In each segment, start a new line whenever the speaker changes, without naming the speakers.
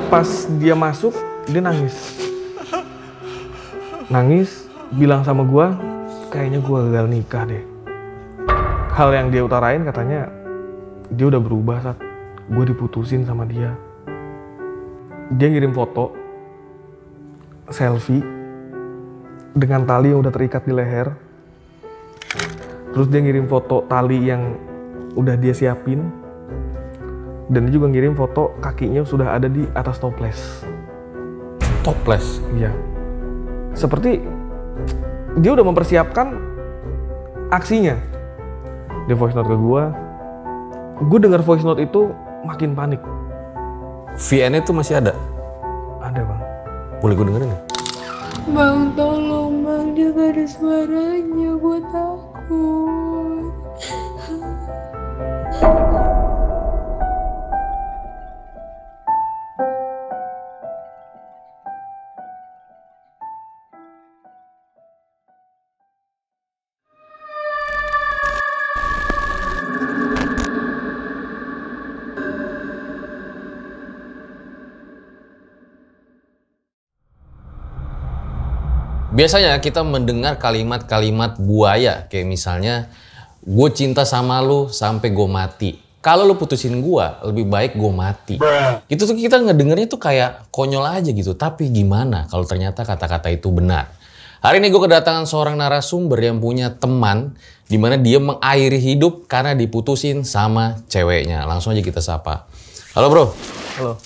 Pas dia masuk, dia nangis. Nangis, bilang sama gue, kayaknya gue gagal nikah deh. Hal yang dia utarain katanya, dia udah berubah saat gue diputusin sama dia. Dia ngirim foto, selfie, dengan tali yang udah terikat di leher. Terus dia ngirim foto tali yang udah dia siapin. Dan dia juga ngirim foto kakinya sudah ada di atas toples.
Toples?
Iya. Seperti dia udah mempersiapkan aksinya. Dia voice note ke gue denger voice note itu makin panik.
VN itu masih ada?
Ada bang.
Boleh gue dengerin ya?
Bang tolong bang, dia gak ada suaranya, gue takut.
Biasanya kita mendengar kalimat-kalimat buaya, kayak misalnya, gue cinta sama lu sampai gue mati. Kalau lu putusin gue, lebih baik gue mati. Itu tuh kita ngedengernya tuh kayak konyol aja gitu. Tapi gimana kalau ternyata kata-kata itu benar? Hari ini gue kedatangan seorang narasumber yang punya teman di mana dia mengakhiri hidup karena diputusin sama ceweknya. Langsung aja kita sapa. Halo bro.
Halo.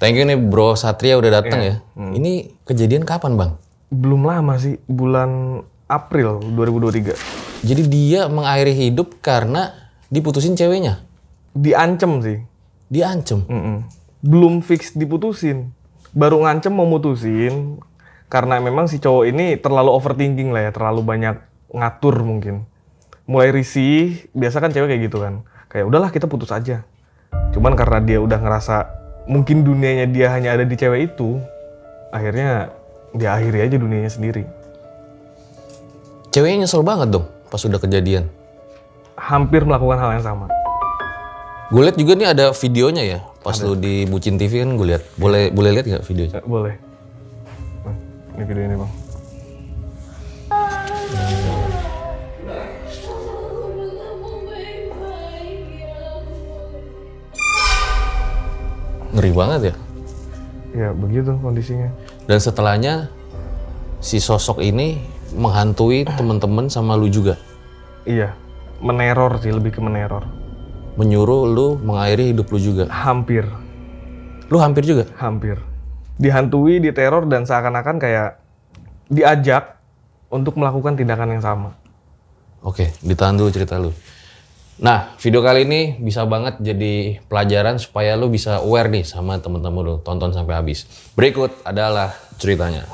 Thank you nih bro Satria udah datang
Iya.
ya. Ini kejadian kapan bang?
Belum lama sih, bulan April 2023.
Jadi dia mengakhiri hidup karena diputusin ceweknya?
Diancem sih.
Diancem?
Belum fix diputusin. Baru ngancem mau mutusin. Karena memang si cowok ini terlalu overthinking lah ya. Terlalu banyak ngatur mungkin. Mulai risih, biasa kan cewek kayak gitu kan. Kayak udahlah kita putus aja. Cuman karena dia udah ngerasa mungkin dunianya dia hanya ada di cewek itu. Akhirnya dia akhiri aja dunianya sendiri.
Ceweknya nyesel banget dong pas udah kejadian.
Hampir melakukan hal yang sama.
Gue lihat juga nih ada videonya ya. Pas lu di Bucin TV kan gue lihat. Boleh lihat nggak videonya?
Boleh. Nah, ini video ini bang.
Ngeri banget ya.
Ya begitu kondisinya.
Dan setelahnya si sosok ini menghantui temen-temen sama lu juga.
Iya, meneror sih, lebih ke meneror.
Menyuruh lu mengakhiri hidup lu juga.
Hampir.
Lu hampir juga?
Hampir. Dihantui, diteror, dan seakan-akan kayak diajak untuk melakukan tindakan yang sama.
Oke, ditahan dulu cerita lu. Nah, video kali ini bisa banget jadi pelajaran supaya lu bisa aware nih sama temen-temen lu. Tonton sampai habis. Berikut adalah ceritanya.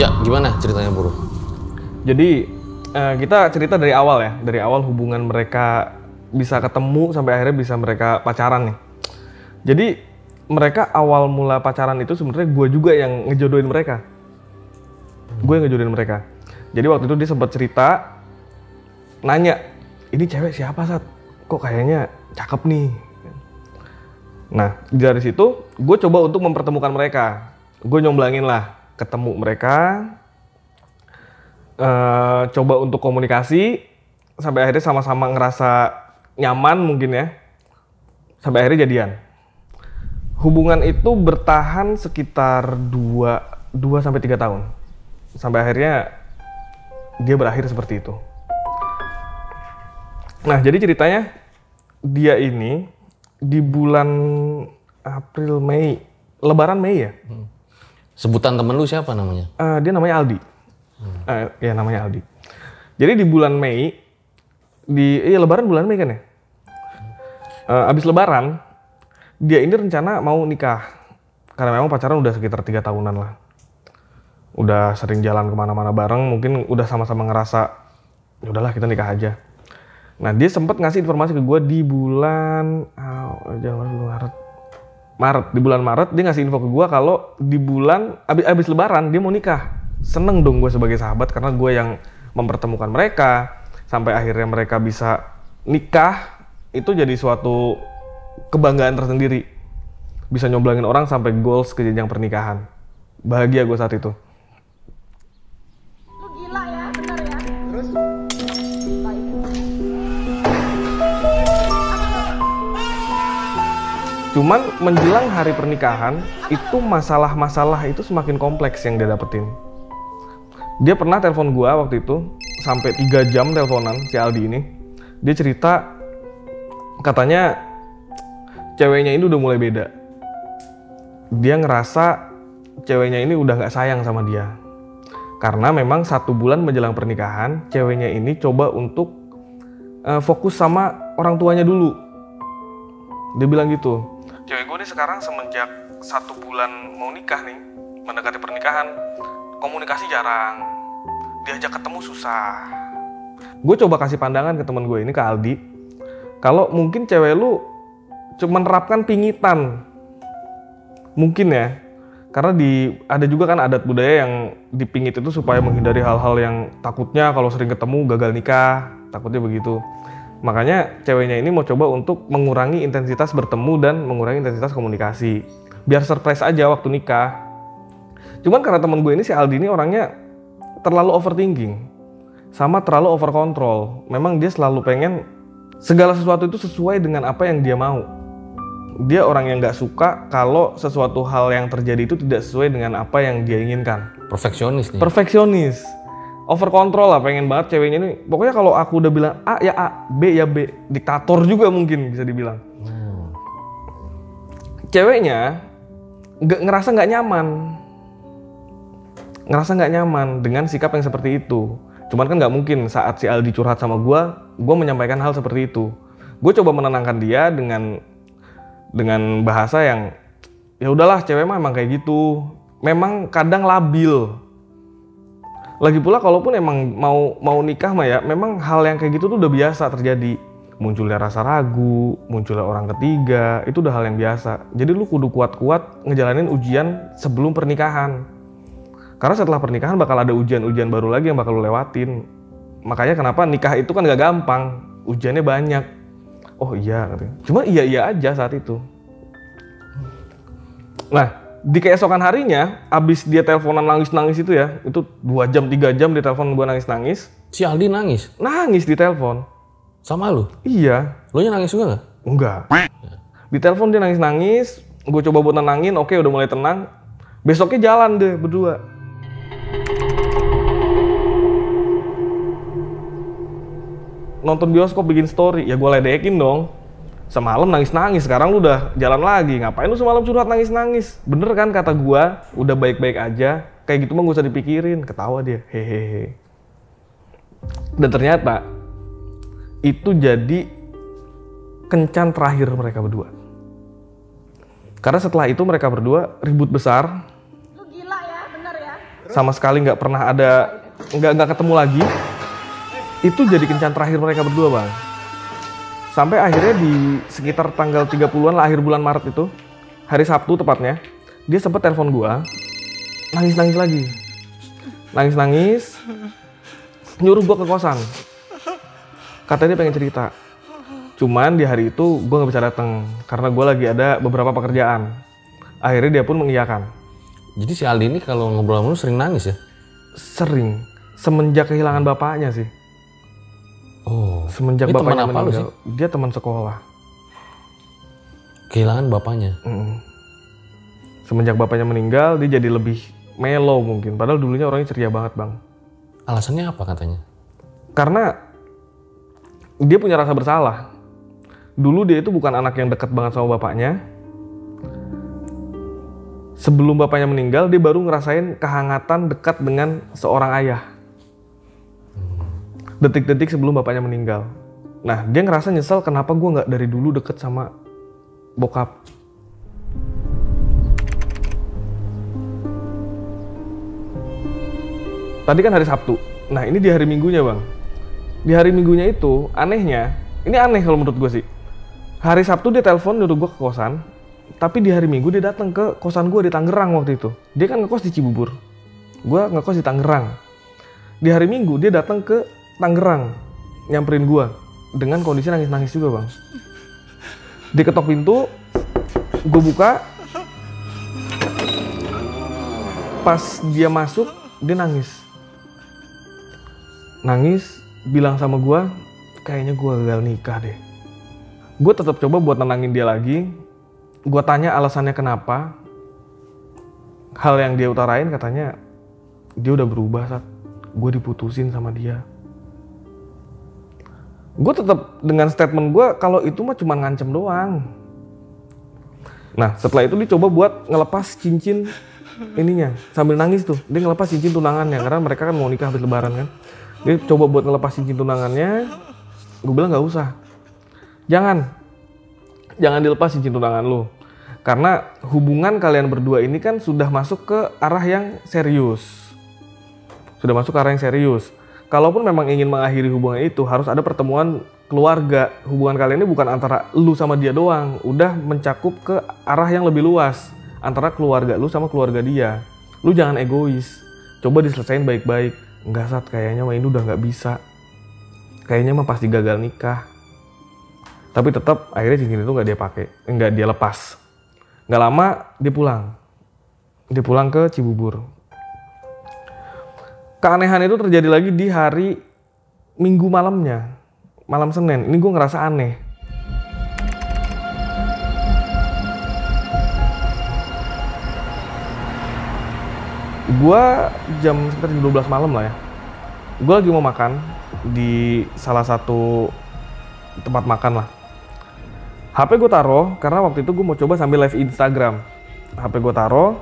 Ya, gimana ceritanya bro?
Jadi kita cerita dari awal ya, dari awal hubungan mereka bisa ketemu sampai akhirnya bisa mereka pacaran nih. Jadi mereka awal mula pacaran itu sebenarnya gue juga yang ngejodohin mereka. Gue yang ngejodohin mereka. Jadi waktu itu dia sempat cerita, nanya, ini cewek siapa Sat? Kok kayaknya cakep nih. Nah dari situ gue coba untuk mempertemukan mereka. Gue nyomblangin lah, ketemu mereka. Coba untuk komunikasi sampai akhirnya sama-sama ngerasa nyaman mungkin ya, sampai akhirnya jadian. Hubungan itu bertahan sekitar 2-3 tahun sampai akhirnya dia berakhir seperti itu. Nah jadi ceritanya dia ini di bulan April Mei, Lebaran Mei ya.
Sebutan temen lu siapa namanya?
Dia namanya Aldi. Ya namanya Aldi. Jadi di bulan Mei, Lebaran bulan Mei kan ya? Abis Lebaran, dia ini rencana mau nikah. Karena memang pacaran udah sekitar 3 tahunan lah. Udah sering jalan kemana-mana bareng, mungkin udah sama-sama ngerasa, ya udahlah kita nikah aja. Nah dia sempat ngasih informasi ke gue di bulan Maret. Di bulan Maret dia ngasih info ke gue kalau di bulan abis Lebaran dia mau nikah. seneng dong gue sebagai sahabat karena gue yang mempertemukan mereka sampai akhirnya mereka bisa nikah. Itu jadi suatu kebanggaan tersendiri, bisa nyoblangin orang sampai goals ke jenjang pernikahan. Bahagia gue saat itu.
Lu gila ya, bener ya. Terus?
Cuman menjelang hari pernikahan, itu masalah-masalah itu semakin kompleks yang dia dapetin. Dia pernah telepon gua waktu itu, sampai 3 jam teleponan si Aldi ini. Dia cerita, katanya ceweknya ini udah mulai beda. Dia ngerasa ceweknya ini udah gak sayang sama dia. Karena memang 1 bulan menjelang pernikahan, ceweknya ini coba untuk fokus sama orang tuanya dulu. Dia bilang gitu, cewek gue nih sekarang semenjak 1 bulan mau nikah nih, mendekati pernikahan, komunikasi jarang, diajak ketemu susah. Gue coba kasih pandangan ke temen gue ini, ke Aldi, kalau mungkin cewek lu cuma menerapkan pingitan, mungkin ya, karena ada juga kan adat budaya yang dipingit itu supaya menghindari hal-hal yang takutnya kalau sering ketemu gagal nikah, takutnya begitu. Makanya ceweknya ini mau coba untuk mengurangi intensitas bertemu dan mengurangi intensitas komunikasi. Biar surprise aja waktu nikah. Cuman karena temen gue ini, si Aldi ini orangnya terlalu overthinking. Sama terlalu over control. Memang dia selalu pengen segala sesuatu itu sesuai dengan apa yang dia mau. Dia orang yang gak suka kalau sesuatu hal yang terjadi itu tidak sesuai dengan apa yang dia inginkan.
Perfeksionis nih.
Perfeksionis. Over control lah, pengen banget ceweknya ini. Pokoknya kalau aku udah bilang A ya A, B ya B. Diktator juga mungkin bisa dibilang. Ceweknya ngerasa nggak nyaman. Ngerasa nggak nyaman dengan sikap yang seperti itu. Cuman kan nggak mungkin saat si Aldi curhat sama gue menyampaikan hal seperti itu. Gue coba menenangkan dia dengan bahasa yang ya udahlah, cewek mah emang kayak gitu. Memang kadang labil. Lagi pula kalaupun emang mau nikah mah ya, memang hal yang kayak gitu tuh udah biasa terjadi. Munculnya rasa ragu, munculnya orang ketiga, itu udah hal yang biasa. Jadi lu kudu kuat-kuat ngejalanin ujian sebelum pernikahan. Karena setelah pernikahan bakal ada ujian-ujian baru lagi yang bakal lu lewatin. Makanya kenapa nikah itu kan gak gampang, ujiannya banyak. Oh iya katanya. Cuma iya-iya aja saat itu. Nah, di keesokan harinya, abis dia teleponan nangis-nangis itu ya, itu 2 jam, 3 jam dia telepon gue nangis-nangis.
Si Aldi nangis?
Nangis di telepon.
Sama lu?
Iya.
Lu nya nangis juga nggak?
Enggak. Di telepon dia nangis-nangis, gue coba buat tenangin, oke udah mulai tenang. Besoknya jalan deh berdua. Nonton bioskop bikin story, ya gue ledekin dong. Semalam nangis-nangis, sekarang lu udah jalan lagi. Ngapain lu semalam curhat nangis-nangis? Bener kan kata gua, udah baik-baik aja. Kayak gitu mah gak usah dipikirin. Ketawa dia, hehehe. Dan ternyata, itu jadi kencan terakhir mereka berdua. Karena setelah itu mereka berdua ribut besar.
Lu gila ya, bener ya.
Sama sekali gak pernah ada, gak ketemu lagi. Itu jadi kencan terakhir mereka berdua, Bang. Sampai akhirnya di sekitar tanggal 30-an lah, akhir bulan Maret itu, hari Sabtu tepatnya, dia sempet telepon gua, nangis-nangis lagi. Nangis-nangis, nyuruh gua ke kosan. Katanya dia pengen cerita. Cuman di hari itu gua nggak bisa datang karena gua lagi ada beberapa pekerjaan. Akhirnya dia pun mengiyakan.
Jadi si Aldi ini kalau ngobrol sama lu sering nangis ya?
Sering. Semenjak kehilangan bapaknya sih.
Oh,
semenjak
ini
bapaknya
teman apa lu
meninggal,
sih?
dia teman sekolah.
Kehilangan bapaknya?
Semenjak bapaknya meninggal, dia jadi lebih mellow mungkin. Padahal dulunya orangnya ceria banget, Bang.
Alasannya apa katanya?
Karena dia punya rasa bersalah. Dulu dia itu bukan anak yang dekat banget sama bapaknya. Sebelum bapaknya meninggal, dia baru ngerasain kehangatan dekat dengan seorang ayah. Detik-detik sebelum bapaknya meninggal. Nah, dia ngerasa nyesel kenapa gue nggak dari dulu deket sama bokap. Tadi kan hari Sabtu. Nah, ini di hari Minggunya, Bang. Di hari Minggunya itu, anehnya, ini aneh kalau menurut gue sih. Hari Sabtu dia telepon nyuruh gue ke kosan, tapi di hari Minggu dia datang ke kosan gue di Tangerang waktu itu. Dia kan ngekos di Cibubur. Gue ngekos di Tangerang. Di hari Minggu dia datang ke Tangerang, nyamperin gue dengan kondisi nangis-nangis juga bang. Dia ketok pintu, gue buka. Pas dia masuk, dia nangis. Nangis, bilang sama gue, kayaknya gue gagal nikah deh. Gue tetap coba buat nenangin dia lagi. Gue tanya alasannya kenapa. Hal yang dia utarain katanya, dia udah berubah saat gue diputusin sama dia. Gue tetap dengan statement gue kalau itu mah cuma ngancem doang. Nah setelah itu dia coba buat ngelepas cincin ininya sambil nangis tuh. Dia ngelepas cincin tunangannya karena mereka kan mau nikah habis lebaran kan. Dia coba buat ngelepas cincin tunangannya. Gue bilang nggak usah. Jangan dilepas cincin tunangan lu. Karena hubungan kalian berdua ini kan sudah masuk ke arah yang serius. Sudah masuk ke arah yang serius. Kalaupun memang ingin mengakhiri hubungan itu, harus ada pertemuan keluarga. Hubungan kalian ini bukan antara lu sama dia doang. Udah mencakup ke arah yang lebih luas. Antara keluarga lu sama keluarga dia. Lu jangan egois. Coba diselesain baik-baik. Enggak Sat, kayaknya mah ini udah nggak bisa. Kayaknya mah pasti gagal nikah. Tapi tetap akhirnya cincin itu nggak dia pakai, nggak dia lepas. Nggak lama dia pulang. Dia pulang ke Cibubur. Keanehan itu terjadi lagi di hari Minggu malamnya. Malam Senin. Ini gue ngerasa aneh. Gue sekitar jam 12 malam lah ya. Gue lagi mau makan di salah satu tempat makan lah. HP gue taruh karena waktu itu gue mau coba sambil live Instagram. HP gue taruh,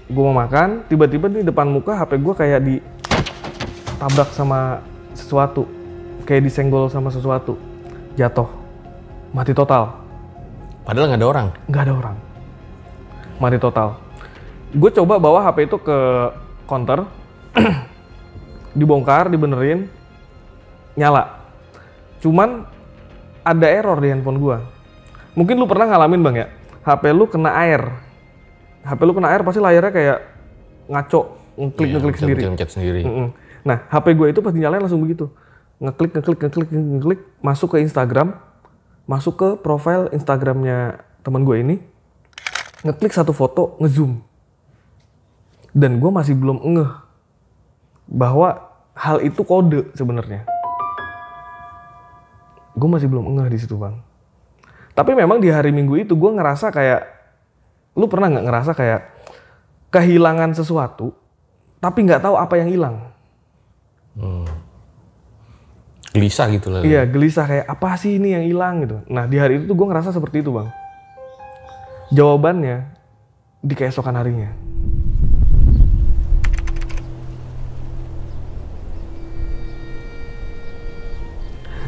gue mau makan, tiba-tiba di depan muka HP gue kayak ditabrak sama sesuatu, kayak disenggol sama sesuatu, jatuh, mati total.
Padahal nggak ada orang?
Nggak ada orang, mati total. Gue coba bawa HP itu ke counter, dibongkar, dibenerin, nyala. Cuman ada error di handphone gue. Mungkin lu pernah ngalamin bang ya, HP lu kena air. HP lu kena air pasti layarnya kayak ngaco, ngeklik sendiri. Nah, HP gue itu pas dinyalain langsung begitu. Ngeklik, masuk ke Instagram, masuk ke profile Instagramnya teman gue ini, ngeklik satu foto, ngezoom. Dan gue masih belum ngeh bahwa hal itu kode sebenarnya. Gue masih belum ngeh di situ bang. Tapi memang di hari Minggu itu gue ngerasa kayak, lu pernah nggak ngerasa kayak kehilangan sesuatu, tapi nggak tahu apa yang hilang?
Gelisah gitu lah.
Iya, gelisah kayak apa sih ini yang hilang gitu. Nah di hari itu tuh gue ngerasa seperti itu bang. Jawabannya di keesokan harinya.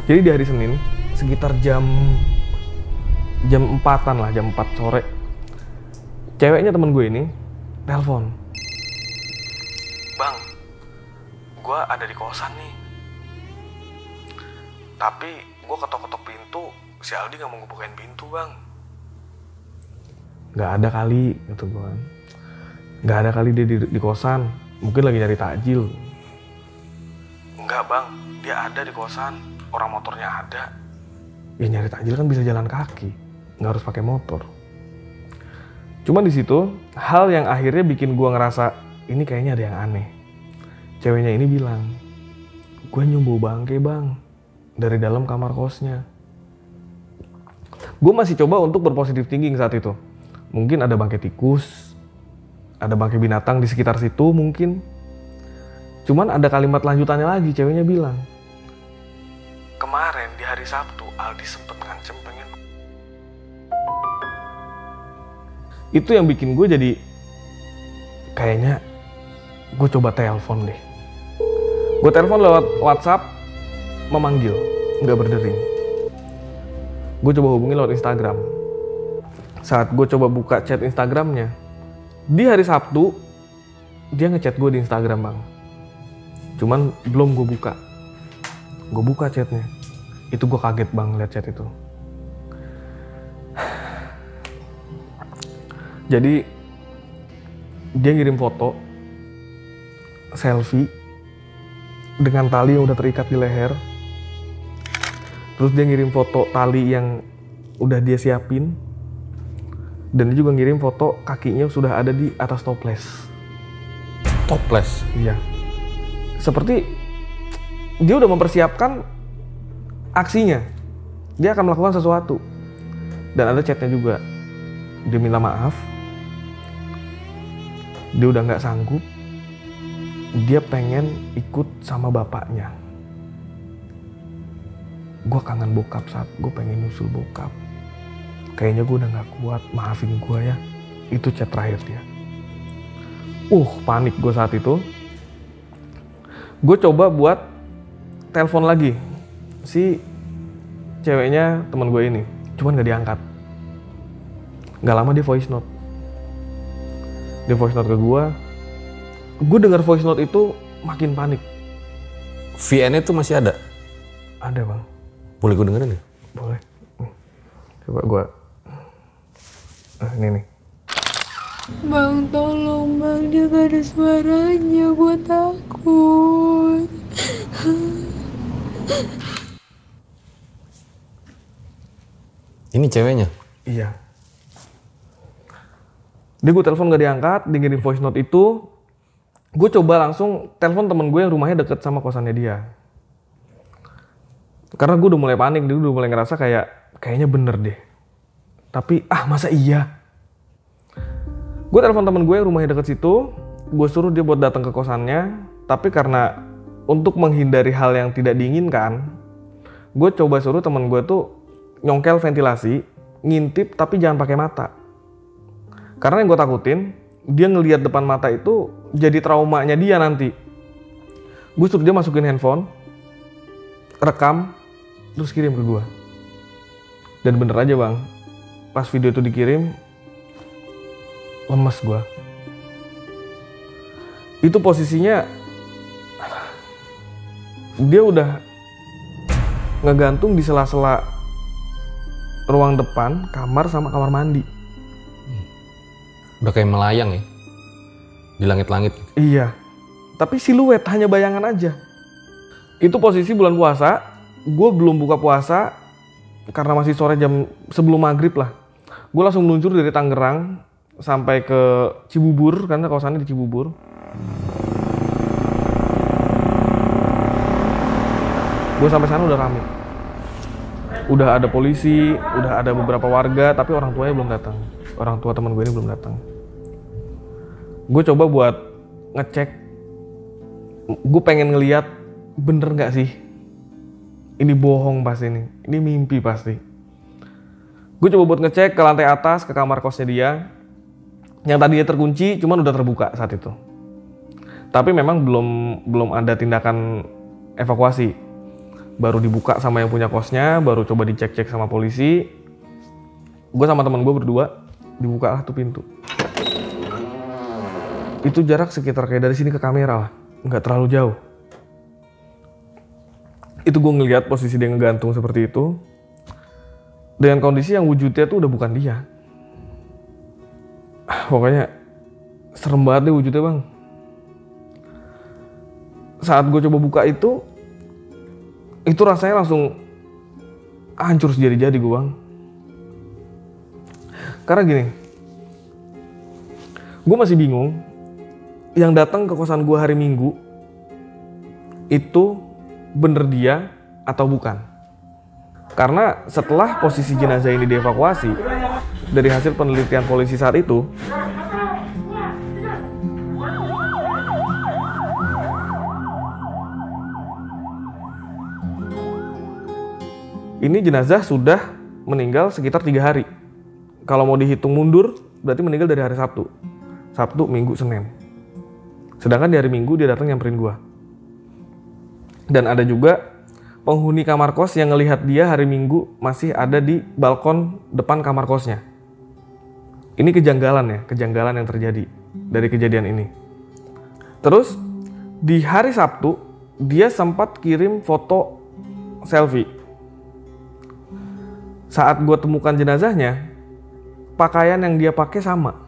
Jadi di hari Senin sekitar jam 4-an lah, jam 4 sore. Ceweknya temen gue ini telepon. Bang, gue ada di kosan nih. Tapi gue ketok-ketok pintu, si Aldi gak mau ngebukain pintu bang. Gak ada kali, gitu gue kan. Gak ada kali dia di kosan, mungkin lagi nyari takjil. Enggak bang, dia ada di kosan, orang motornya ada. Ya nyari takjil kan bisa jalan kaki, nggak harus pakai motor. Cuman di situ hal yang akhirnya bikin gue ngerasa ini kayaknya ada yang aneh. Ceweknya ini bilang, gue nyumbu bangke bang dari dalam kamar kosnya. Gue masih coba untuk berpositif thinking saat itu. Mungkin ada bangke tikus, ada bangke binatang di sekitar situ mungkin. Cuman ada kalimat lanjutannya lagi, ceweknya bilang, kemarin di hari Sabtu Aldi sempet ngancem pengen. Itu yang bikin gue jadi kayaknya gue coba telepon deh. Gue telepon lewat WhatsApp, memanggil, nggak berdering. Gue coba hubungi lewat Instagram. Saat gue coba buka chat Instagramnya, di hari Sabtu dia ngechat gue di Instagram bang. Cuman belum gue buka. Gue buka chatnya. Itu gue kaget bang liat chat itu. Jadi dia ngirim foto selfie dengan tali yang udah terikat di leher. Terus dia ngirim foto tali yang udah dia siapin. Dan dia juga ngirim foto kakinya sudah ada di atas toples.
Toples?
Iya. Seperti dia udah mempersiapkan aksinya. Dia akan melakukan sesuatu. Dan ada chatnya juga. Dia minta maaf. Dia udah nggak sanggup. Dia pengen ikut sama bapaknya. Gue kangen bokap Sat. Gue pengen nyusul bokap. Kayaknya gue udah gak kuat, maafin gue ya. Itu chat terakhir dia. Panik gue saat itu. Gue coba buat telepon lagi si ceweknya teman gue ini. Cuman gak diangkat. Gak lama dia voice note. Dia voice note ke gue. Gue denger voice note itu makin panik.
VN itu masih ada?
Ada bang.
Boleh gue dengerin ya?
Boleh. Coba gue. Ini nih.
Bang tolong bang, dia gak ada suaranya, gue takut.
Ini ceweknya?
Iya. Dia gue telepon gak diangkat, dia ngirim voice note itu. Gue coba langsung telepon temen gue yang rumahnya deket sama kosannya dia. Karena gue udah mulai panik, dia udah mulai ngerasa kayaknya bener deh. Tapi masa iya? Gue telepon temen gue yang rumahnya deket situ, gue suruh dia buat datang ke kosannya. Tapi karena untuk menghindari hal yang tidak diinginkan, gue coba suruh temen gue tuh nyongkel ventilasi, ngintip tapi jangan pakai mata. Karena yang gue takutin, dia ngelihat depan mata itu jadi traumanya dia nanti. Gue suruh dia masukin handphone, rekam, terus kirim ke gue. Dan bener aja bang, pas video itu dikirim, lemes gue. Itu posisinya, dia udah ngegantung di sela-sela ruang depan, kamar sama kamar mandi.
Udah kayak melayang ya? Di langit-langit.
Iya, tapi siluet, hanya bayangan aja. Itu posisi bulan puasa, gue belum buka puasa, karena masih sore jam sebelum maghrib lah. Gue langsung meluncur dari Tangerang sampai ke Cibubur, karena kawasannya di Cibubur. Gue sampai sana udah rame. Udah ada polisi, udah ada beberapa warga, tapi orang tuanya belum datang. Orang tua teman gue ini belum datang. Gue coba buat ngecek, gue pengen ngeliat bener nggak sih ini bohong pasti ini mimpi pasti. Gue coba buat ngecek ke lantai atas, ke kamar kosnya dia yang tadinya terkunci, cuman udah terbuka saat itu. Tapi memang belum ada tindakan evakuasi. Baru dibuka sama yang punya kosnya, baru coba dicek-cek sama polisi. Gue sama teman gue berdua dibuka lah tuh pintu. Itu jarak sekitar kayak dari sini ke kamera lah, nggak terlalu jauh. Itu gue ngeliat posisi dia ngegantung seperti itu, dengan kondisi yang wujudnya tuh udah bukan dia. Pokoknya serem banget deh wujudnya bang. Saat gue coba buka itu rasanya langsung hancur sejadi-jadi gue bang. Karena gini, gue masih bingung, yang datang ke kosan gue hari Minggu itu bener dia atau bukan. Karena setelah posisi jenazah ini dievakuasi, dari hasil penelitian polisi saat itu, ini jenazah sudah meninggal sekitar 3 hari. Kalau mau dihitung mundur, berarti meninggal dari hari Sabtu. Sabtu, Minggu, Senin. Sedangkan di hari Minggu dia datang nyamperin gua. Dan ada juga penghuni kamar kos yang ngelihat dia hari Minggu masih ada di balkon depan kamar kosnya. Ini kejanggalan yang terjadi dari kejadian ini. Terus di hari Sabtu dia sempat kirim foto selfie. Saat gue temukan jenazahnya, pakaian yang dia pakai sama.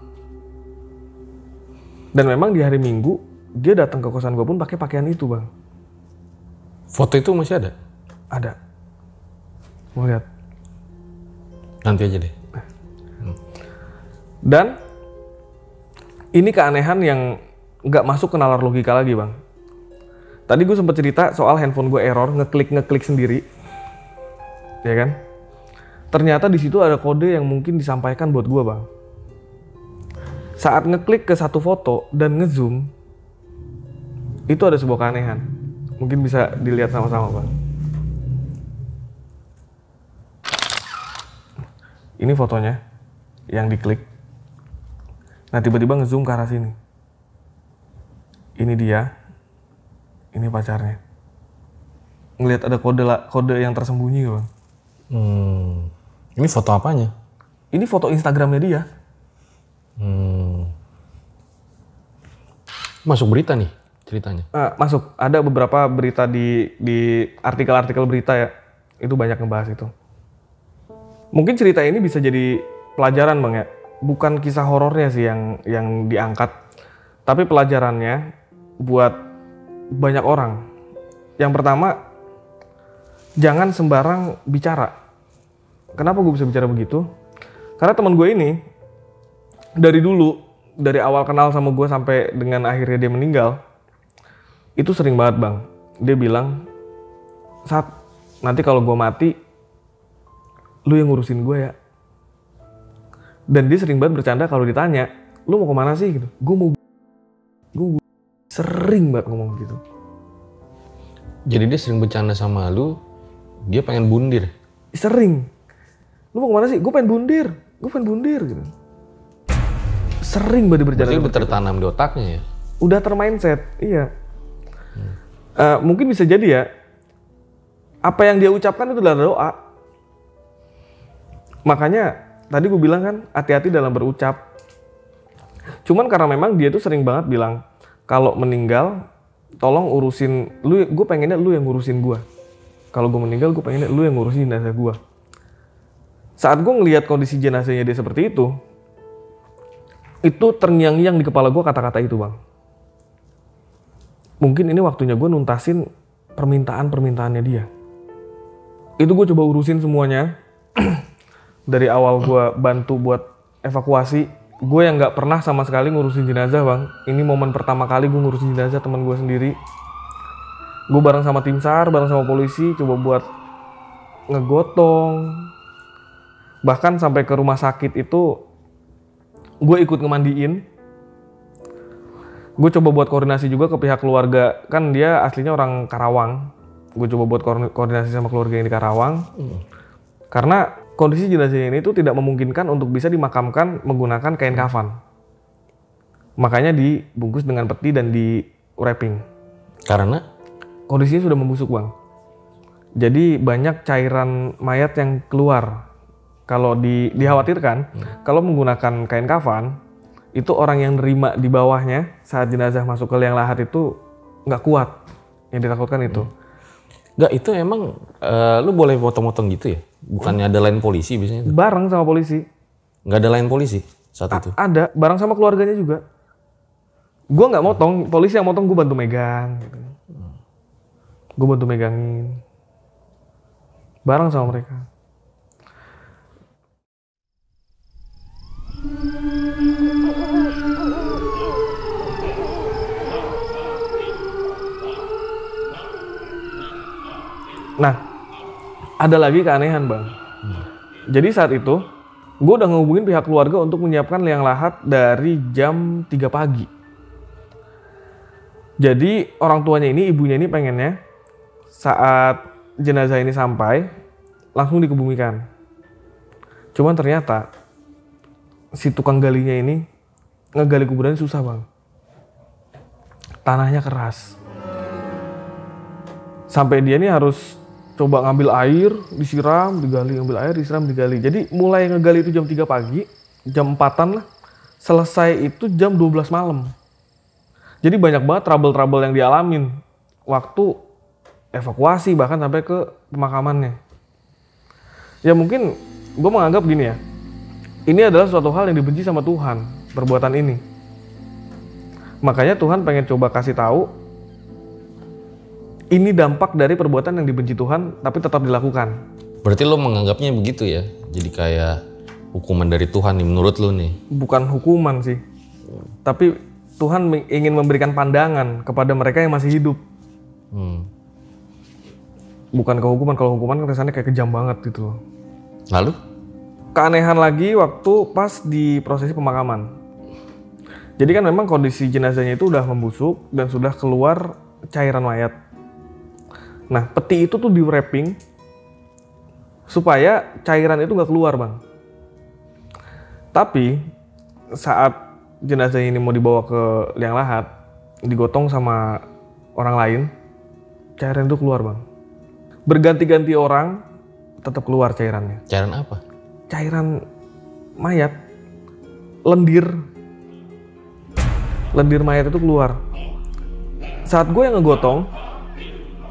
Dan memang di hari Minggu dia datang ke kosan gue pun pakai pakaian itu bang.
Foto itu masih ada?
Ada. Mau lihat?
Nanti aja deh.
Dan ini keanehan yang nggak masuk ke nalar logika lagi bang. Tadi gue sempat cerita soal handphone gue error, ngeklik sendiri, ya kan? Ternyata di situ ada kode yang mungkin disampaikan buat gue bang. Saat ngeklik ke satu foto dan ngezoom, itu ada sebuah keanehan. Mungkin bisa dilihat sama-sama bang. Ini fotonya yang diklik. Nah tiba-tiba ngezoom ke arah sini. Ini dia. Ini pacarnya. Ngelihat ada kode yang tersembunyi bang.
Ini foto apanya?
Ini foto Instagramnya dia.
Masuk berita nih ceritanya?
Masuk. Ada beberapa berita di artikel-artikel berita ya. Itu banyak ngebahas itu. Mungkin cerita ini bisa jadi pelajaran bang ya. Bukan kisah horornya sih yang diangkat. Tapi pelajarannya buat banyak orang. Yang pertama, jangan sembarang bicara. Kenapa gue bisa bicara begitu? Karena teman gue ini dari dulu, dari awal kenal sama gue sampai dengan akhirnya dia meninggal, itu sering banget bang. Dia bilang, "Sat, nanti kalau gue mati, lu yang ngurusin gue ya." Dan dia sering banget bercanda kalau ditanya, "Lu mau kemana sih?" Gitu. Gue sering banget ngomong gitu.
Jadi dia sering bercanda sama lu, dia pengen bundir?
Sering. "Lu mau kemana sih?" "Gue pengen bundir gitu. Sering banget bercanda.
Berarti udah tertanam di otaknya ya?
Udah termindset, iya. Mungkin bisa jadi ya, apa yang dia ucapkan itu adalah doa. Makanya tadi gue bilang kan, hati-hati dalam berucap. Cuman karena memang dia tuh sering banget bilang, kalau meninggal, tolong urusin, gue pengennya lu yang ngurusin gue. Kalau gue meninggal, gue pengennya lu yang ngurusin jenazah gue. Saat gue ngelihat kondisi jenazahnya dia seperti itu terngiang-ngiang di kepala gue kata-kata itu bang. Mungkin ini waktunya gue nuntasin permintaannya dia. Itu gue coba urusin semuanya. Dari awal gue bantu buat evakuasi, gue yang nggak pernah sama sekali ngurusin jenazah bang. Ini momen pertama kali gue ngurusin jenazah teman gue sendiri. Gue bareng sama tim SAR, bareng sama polisi, coba buat ngegotong. Bahkan sampai ke rumah sakit itu, gue ikut ngemandiin. Gue coba buat koordinasi juga ke pihak keluarga. Kan dia aslinya orang Karawang. Gue coba buat koordinasi sama keluarga yang di Karawang. Karena kondisi jenazah ini tuh tidak memungkinkan untuk bisa dimakamkan menggunakan kain kafan. Makanya dibungkus dengan peti dan di wrapping.
Karena?
Kondisinya sudah membusuk bang. Jadi banyak cairan mayat yang keluar. Kalau dikhawatirkan, kalau menggunakan kain kafan, itu orang yang nerima di bawahnya saat jenazah masuk ke liang lahat itu nggak kuat. Yang ditakutkan itu.
Nggak, itu emang lu boleh potong-potong gitu ya? Bukannya ada lain polisi biasanya?
Bareng sama polisi.
Nggak ada lain polisi saat itu?
Ada, bareng sama keluarganya juga. Gue nggak motong, polisi yang motong gue bantu megang. Gitu. Gue bantu megangin. Bareng sama mereka. Nah, ada lagi keanehan bang. Jadi saat itu, gue udah ngehubungin pihak keluarga untuk menyiapkan liang lahat dari jam 3 pagi. Jadi orang tuanya ini, ibunya ini pengennya saat jenazah ini sampai, langsung dikebumikan. Cuman ternyata, si tukang galinya ini, ngegali kuburannya susah bang. Tanahnya keras. Sampai dia ini harus coba ngambil air, disiram, digali, ngambil air, disiram, digali. Jadi mulai ngegali itu jam 3 pagi, jam 4-an lah. Selesai itu jam 12 malam. Jadi banyak banget trouble-trouble yang dialamin. Waktu evakuasi, bahkan sampai ke pemakamannya. Ya mungkin gue menganggap gini ya. Ini adalah suatu hal yang dibenci sama Tuhan, perbuatan ini. Makanya Tuhan pengen coba kasih tahu, ini dampak dari perbuatan yang dibenci Tuhan tapi tetap dilakukan.
Berarti lo menganggapnya begitu ya? Jadi kayak hukuman dari Tuhan nih menurut lo nih?
Bukan hukuman sih, tapi Tuhan ingin memberikan pandangan kepada mereka yang masih hidup. Bukan ke hukuman, kalau hukuman kan kesannya kayak kejam banget gitu loh.
Lalu?
Keanehan lagi waktu pas di prosesi pemakaman. Jadi kan memang kondisi jenazahnya itu udah membusuk dan sudah keluar cairan mayat. Nah, peti itu tuh di wrapping supaya cairan itu nggak keluar, Bang. Tapi saat jenazah ini mau dibawa ke liang lahat, digotong sama orang lain, cairan itu keluar, Bang. Berganti-ganti orang, tetap keluar cairannya.
Cairan apa?
Cairan mayat, lendir mayat itu keluar. Saat gue yang ngegotong,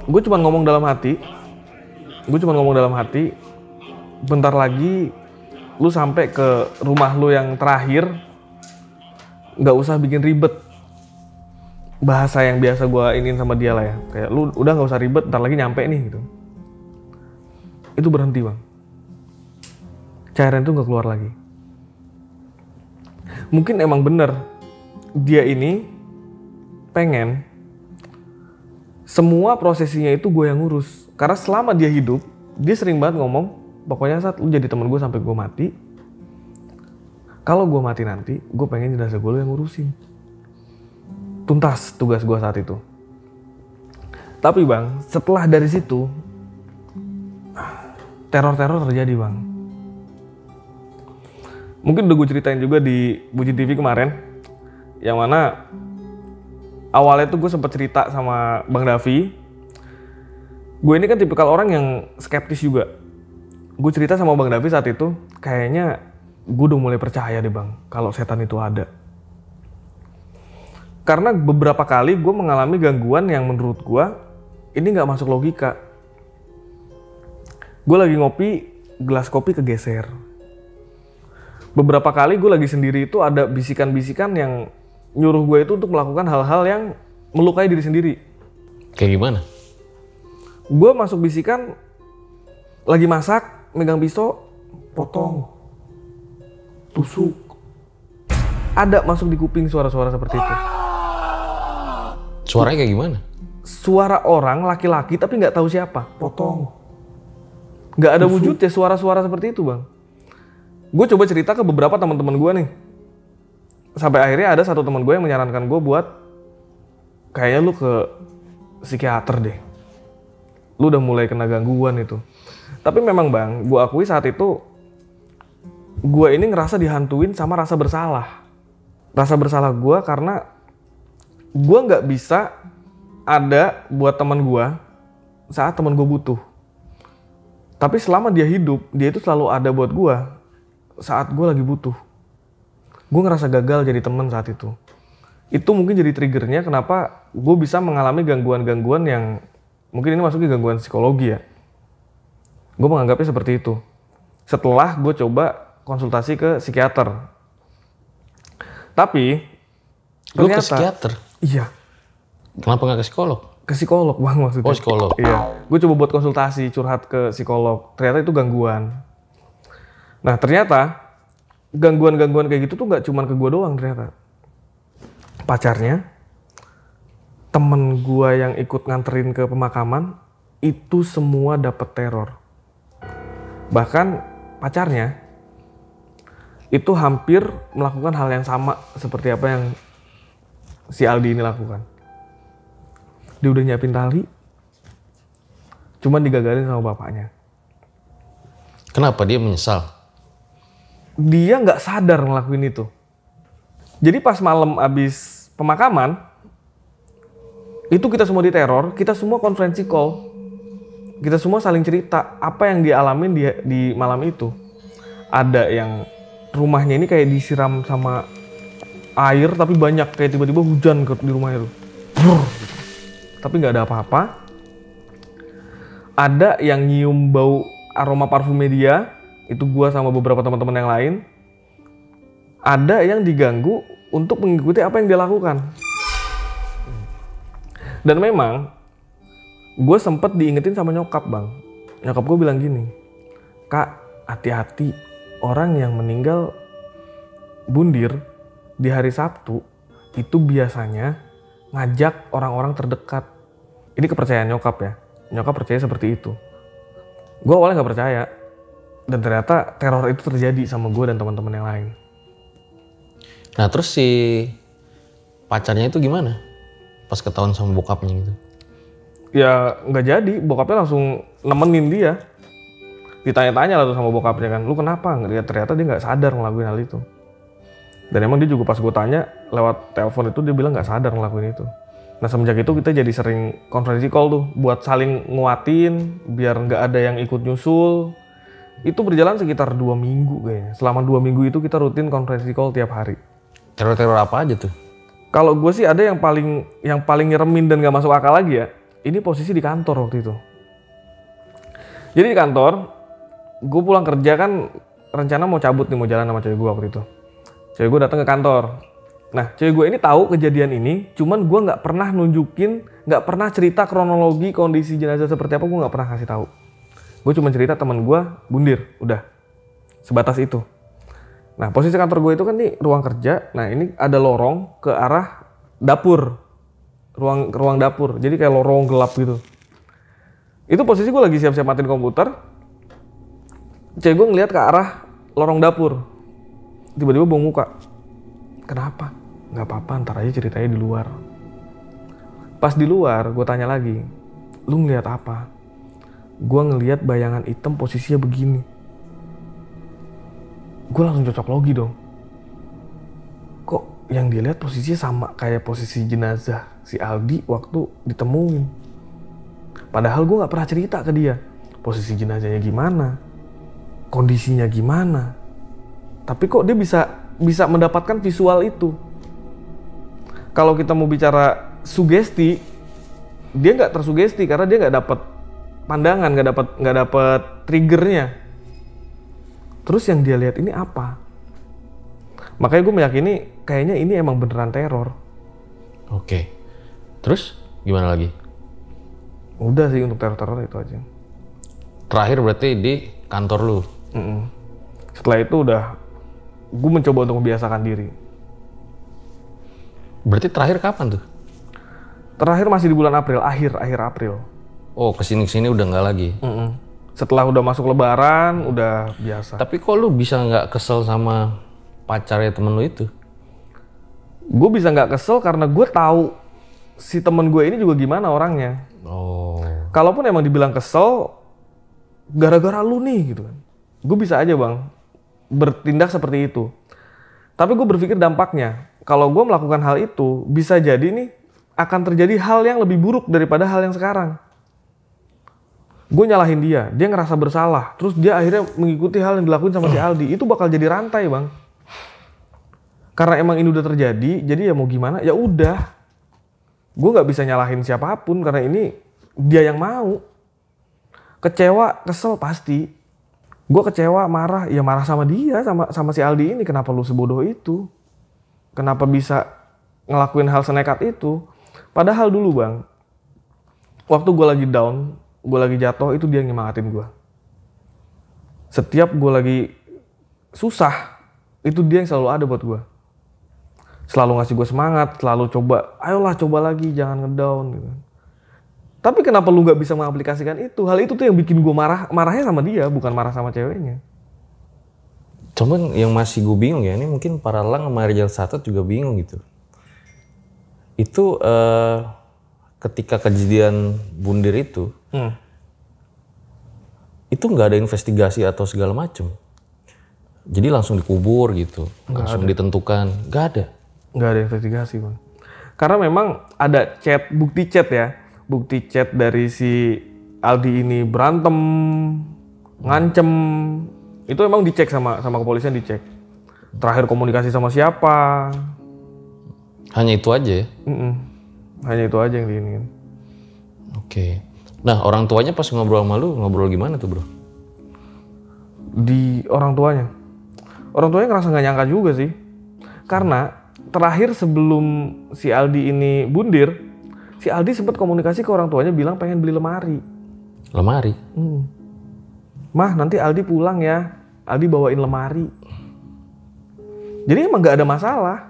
gue cuma ngomong dalam hati, bentar lagi lu sampai ke rumah lu yang terakhir, nggak usah bikin ribet. Bahasa yang biasa gue iniin sama dia lah ya, kayak lu udah nggak usah ribet, bentar lagi nyampe nih gitu. Itu berhenti, Bang. Cairan itu nggak keluar lagi. Mungkin emang bener dia ini pengen semua prosesinya itu gue yang ngurus. Karena selama dia hidup, dia sering banget ngomong, pokoknya saat lu jadi temen gue sampai gue mati, kalau gue mati nanti, gue pengen jenazah gue lu yang ngurusin. Tuntas tugas gue saat itu. Tapi Bang, setelah dari situ, teror-teror terjadi, Bang. Mungkin udah gue ceritain juga di Bucin TV kemarin, yang mana awalnya tuh gue sempat cerita sama Bang Davi. Gue ini kan tipikal orang yang skeptis juga. Gue cerita sama Bang Davi saat itu, kayaknya gue udah mulai percaya deh, Bang, kalau setan itu ada. Karena beberapa kali gue mengalami gangguan yang menurut gue ini nggak masuk logika. Gue lagi ngopi, gelas kopi kegeser. Beberapa kali gue lagi sendiri itu ada bisikan-bisikan yang nyuruh gue itu untuk melakukan hal-hal yang melukai diri sendiri.
Kayak gimana?
Gue masuk bisikan, lagi masak, megang pisau, potong, tusuk. Ada masuk di kuping suara-suara seperti itu.
Suaranya kayak gimana?
Suara orang laki-laki tapi nggak tahu siapa. Potong. Nggak ada wujudnya suara-suara seperti itu, Bang. Gue coba cerita ke beberapa teman-teman gue nih. Sampai akhirnya ada satu teman gue yang menyarankan gue buat kayaknya lu ke psikiater deh. Lu udah mulai kena gangguan itu. Tapi memang, Bang, gue akui saat itu gue ini ngerasa dihantuin sama rasa bersalah. Rasa bersalah gue karena gue nggak bisa ada buat teman gue saat teman gue butuh. Tapi selama dia hidup, dia itu selalu ada buat gue saat gue lagi butuh. Gue ngerasa gagal jadi teman saat itu. Itu mungkin jadi triggernya kenapa gue bisa mengalami gangguan-gangguan yang mungkin ini masuknya gangguan psikologi ya. Gue menganggapnya seperti itu. Setelah gue coba konsultasi ke psikiater. Tapi
Lu ke
ternyata,
psikiater?
iya.
Kenapa nggak ke psikolog?
Ke psikolog, Bang, maksudnya.
Oh, psikolog.
Iya. Gue coba buat konsultasi, curhat ke psikolog. Ternyata itu gangguan. Nah, ternyata gangguan-gangguan kayak gitu tuh nggak cuma ke gue doang ternyata. Pacarnya, temen gue yang ikut nganterin ke pemakaman, itu semua dapet teror. Bahkan pacarnya itu hampir melakukan hal yang sama seperti apa yang si Aldi ini lakukan. Dia udah nyiapin tali, cuman digagalin sama bapaknya.
Kenapa dia menyesal?
Dia nggak sadar ngelakuin itu. Jadi pas malam abis pemakaman, itu kita semua diteror, kita semua konferensi call. Kita semua saling cerita apa yang dialamin di malam itu. Ada yang rumahnya ini kayak disiram sama air tapi banyak, kayak tiba-tiba hujan di rumah itu. Tapi nggak ada apa-apa. Ada yang nyium bau aroma parfumnya dia, itu gua sama beberapa teman-teman yang lain. Ada yang diganggu untuk mengikuti apa yang dia lakukan. Dan memang gue sempet diingetin sama nyokap bang. Nyokap gue bilang gini, Kak hati-hati, orang yang meninggal bundir di hari Sabtu itu biasanya ngajak orang-orang terdekat. Ini kepercayaan nyokap ya. Nyokap percaya seperti itu. Gue awalnya gak percaya. Dan ternyata teror itu terjadi sama gue dan teman-teman yang lain.
Nah terus si pacarnya itu gimana? Pas ketahuan sama bokapnya gitu.
Ya nggak jadi, bokapnya langsung nemenin dia. Ditanya-tanya lah tuh sama bokapnya kan, lu kenapa? Ternyata dia nggak sadar ngelakuin hal itu. Dan emang dia juga pas gue tanya lewat telepon itu dia bilang nggak sadar ngelakuin itu. Nah semenjak itu kita jadi sering konferensi call tuh buat saling nguatin biar nggak ada yang ikut nyusul. Itu berjalan sekitar 2 minggu kayaknya. Selama 2 minggu itu kita rutin konferensi call tiap hari.
Teror-teror apa aja tuh?
Kalau gue sih ada yang paling nyeremin dan nggak masuk akal lagi ya. Ini posisi di kantor waktu itu. Jadi di kantor, gue pulang kerja kan rencana mau cabut nih, mau jalan sama cewek gue waktu itu. Cewek gue datang ke kantor. Nah, cewek gue ini tahu kejadian ini, cuman gue nggak pernah nunjukin, nggak pernah cerita kronologi kondisi jenazah seperti apa, gue nggak pernah kasih tahu. Gue cuma cerita teman gue bundir, udah sebatas itu. Nah, posisi kantor gue itu kan nih ruang kerja. Nah, ini ada lorong ke arah dapur, ruang dapur. Jadi kayak lorong gelap gitu. Itu posisi gue lagi siap-siap matiin komputer. Cewek gue ngeliat ke arah lorong dapur. Tiba-tiba bongong muka. Kenapa? Nggak apa-apa, ntar aja ceritanya di luar. Pas di luar, gue tanya lagi. Lu ngeliat apa? Gue ngeliat bayangan hitam posisinya begini. Gue langsung cocok logi dong. Kok yang dilihat posisinya sama kayak posisi jenazah si Aldi waktu ditemuin. Padahal gue gak pernah cerita ke dia. Posisi jenazahnya gimana. Kondisinya gimana. Tapi kok dia bisa mendapatkan visual itu. Kalau kita mau bicara sugesti, dia gak tersugesti karena dia gak dapet pandangan, gak dapet triggernya. Terus yang dia lihat ini apa? Makanya gue meyakini kayaknya ini emang beneran teror.
Oke. Terus gimana lagi?
Udah sih untuk teror-teror itu aja.
Terakhir berarti di kantor lu?
Setelah itu udah gue mencoba untuk membiasakan diri.
Berarti terakhir kapan tuh?
Terakhir masih di bulan April, akhir April.
Oh kesini-kesini udah nggak lagi?
Setelah udah masuk lebaran, udah biasa.
Tapi kok lu bisa nggak kesel sama pacarnya temen lu itu?
Gue bisa nggak kesel karena gue tahu si temen gue ini juga gimana orangnya.
Oh.
Kalaupun emang dibilang kesel, gara-gara lu nih gitu kan. Gue bisa aja bang, bertindak seperti itu. Tapi gue berpikir dampaknya. Kalau gue melakukan hal itu, bisa jadi nih akan terjadi hal yang lebih buruk daripada hal yang sekarang. Gue nyalahin dia ngerasa bersalah, terus dia akhirnya mengikuti hal yang dilakuin sama si Aldi. Itu bakal jadi rantai bang. Karena emang ini udah terjadi, jadi ya mau gimana, ya udah. Gue nggak bisa nyalahin siapapun karena ini dia yang mau. Kecewa, kesel pasti. Gue kecewa, marah, ya marah sama dia, sama si Aldi ini. Kenapa lu sebodoh itu? Kenapa bisa ngelakuin hal senekat itu? Padahal dulu bang, waktu gue lagi down, gue lagi jatuh, itu dia yang nyemangatin gue. Setiap gue lagi susah, itu dia yang selalu ada buat gue. Selalu ngasih gue semangat, selalu coba, ayolah coba lagi, jangan ngedown gitu. Tapi kenapa lu gak bisa mengaplikasikan itu? Hal itu tuh yang bikin gue marahnya sama dia, bukan marah sama ceweknya.
Cuman yang masih gue bingung ya, ini mungkin para lang sama Rijal Satot juga bingung gitu. Itu ketika kejadian bundir itu nggak ada investigasi atau segala macem. Jadi langsung dikubur gitu, langsung ditentukan, nggak ada.
Nggak ada investigasi bang. Karena memang ada chat, bukti chat ya, bukti chat dari si Aldi ini berantem, ngancem, itu emang dicek sama kepolisian, dicek. Terakhir komunikasi sama siapa?
Hanya itu aja ya?
Hanya itu aja yang diinin.
Oke. Nah orang tuanya pas ngobrol sama lu, ngobrol gimana tuh bro?
Di orang tuanya ngerasa nggak nyangka juga sih. Karena terakhir sebelum si Aldi ini bundir, Si Aldi sempat komunikasi ke orang tuanya bilang pengen beli lemari.
Lemari?
Mah nanti Aldi pulang ya, Aldi bawain lemari. Jadi emang nggak ada masalah.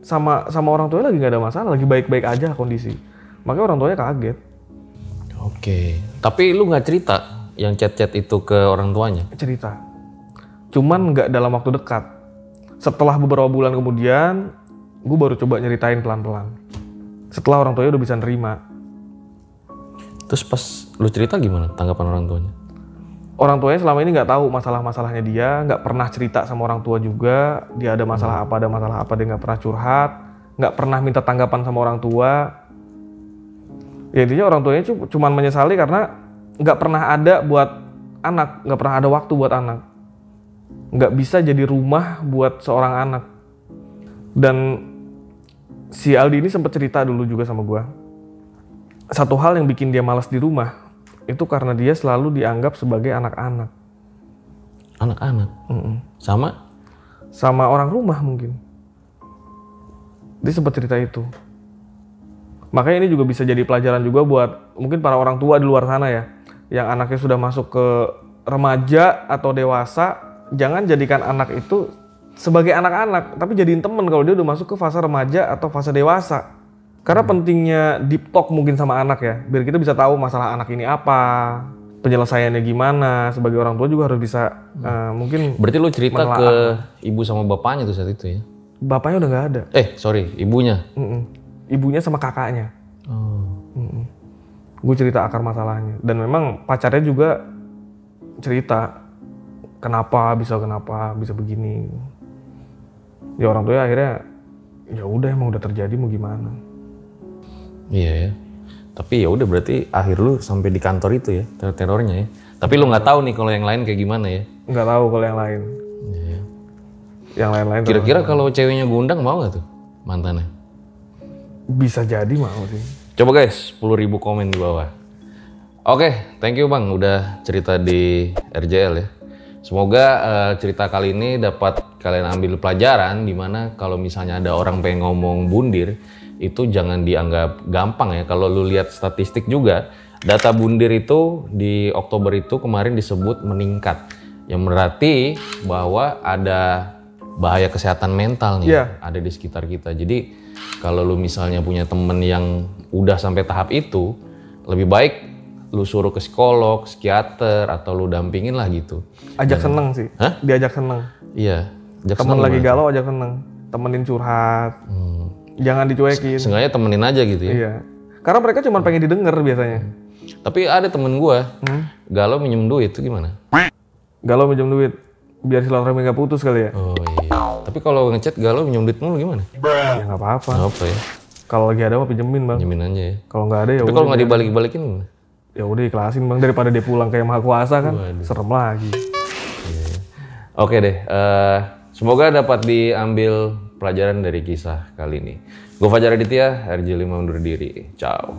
Sama orang tuanya lagi nggak ada masalah, lagi baik-baik aja kondisi. Makanya orang tuanya kaget.
Oke. Tapi lu nggak cerita yang chat-chat itu ke orang tuanya?
Cerita. Cuman nggak dalam waktu dekat. Setelah beberapa bulan kemudian, gue baru coba nyeritain pelan-pelan. Setelah orang tuanya udah bisa nerima.
Terus pas lu cerita gimana tanggapan orang tuanya?
Orang tuanya selama ini nggak tahu masalah-masalahnya dia, nggak pernah cerita sama orang tua juga. Dia ada masalah apa, dia nggak pernah curhat, nggak pernah minta tanggapan sama orang tua. Ya intinya orang tuanya cuma menyesali karena nggak pernah ada buat anak, nggak pernah ada waktu buat anak. Nggak bisa jadi rumah buat seorang anak. Dan si Aldi ini sempat cerita dulu juga sama gue. Satu hal yang bikin dia malas di rumah, itu karena dia selalu dianggap sebagai anak-anak.
Anak-anak? Sama?
Sama orang rumah mungkin. Dia sempat cerita itu. Makanya ini juga bisa jadi pelajaran juga buat mungkin para orang tua di luar sana ya. Yang anaknya sudah masuk ke remaja atau dewasa, jangan jadikan anak itu sebagai anak-anak, tapi jadiin temen kalau dia udah masuk ke fase remaja atau fase dewasa. Karena pentingnya deep talk mungkin sama anak ya, biar kita bisa tahu masalah anak ini apa, penyelesaiannya gimana. Sebagai orang tua juga harus bisa mungkin.
Berarti lu cerita ke ibu sama bapaknya tuh saat itu ya?
Bapaknya udah nggak ada.
Sorry, ibunya?
Ibunya sama kakaknya. Gue cerita akar masalahnya. Dan memang pacarnya juga cerita kenapa bisa begini. Ya orang tua akhirnya ya udah emang udah terjadi mau gimana.
Iya ya. Tapi ya udah berarti akhir lu sampai di kantor itu ya, terornya ya. Tapi lu nggak tahu nih kalau yang lain kayak gimana ya?
Nggak tahu kalau yang lain.
Iya.
Yang lain-lain.
Kira-kira kalau ceweknya gue undang mau nggak tuh mantannya?
Bisa jadi mau sih.
Coba guys, 10.000 komen di bawah. Oke, thank you Bang udah cerita di RJL ya. Semoga cerita kali ini dapat kalian ambil pelajaran dimana kalau misalnya ada orang pengen ngomong bundir, itu jangan dianggap gampang ya. Kalau lu lihat statistik juga, data bundir itu di Oktober itu kemarin disebut meningkat. Yang berarti bahwa ada bahaya kesehatan mental nih ada di sekitar kita. Jadi kalau lu misalnya punya temen yang udah sampai tahap itu, lebih baik lu suruh ke psikolog, psikiater, atau lu dampingin lah gitu.
Ajak seneng sih.
Hah?
Diajak seneng.
Iya.
Temen lagi galau ajak seneng. Temenin curhat. Jangan dicuekin.
Seenggaknya temenin aja gitu ya.
Iya. Karena mereka cuma pengen didengar biasanya.
Tapi ada temen gua, galau minjem duit itu gimana?
Galau minjem duit. Biar silaturahmi gak putus kali ya.
Oh iya. Tapi kalau ngechat galau minjem duit mulu gimana?
Ya nggak apa-apa.
Apa ya?
Kalau lagi ada mah pinjemin bang.
Pinjemin aja ya.
Kalau nggak ada ya.
Tapi kalau nggak dibalik-balikin gimana?
Ya udah ikhlasin bang, daripada dia pulang kayak maha kuasa kan. Serem lagi.
Oke deh. Semoga dapat diambil pelajaran dari kisah kali ini. Gue Fajar Aditya, RJ5 undur diri. Ciao.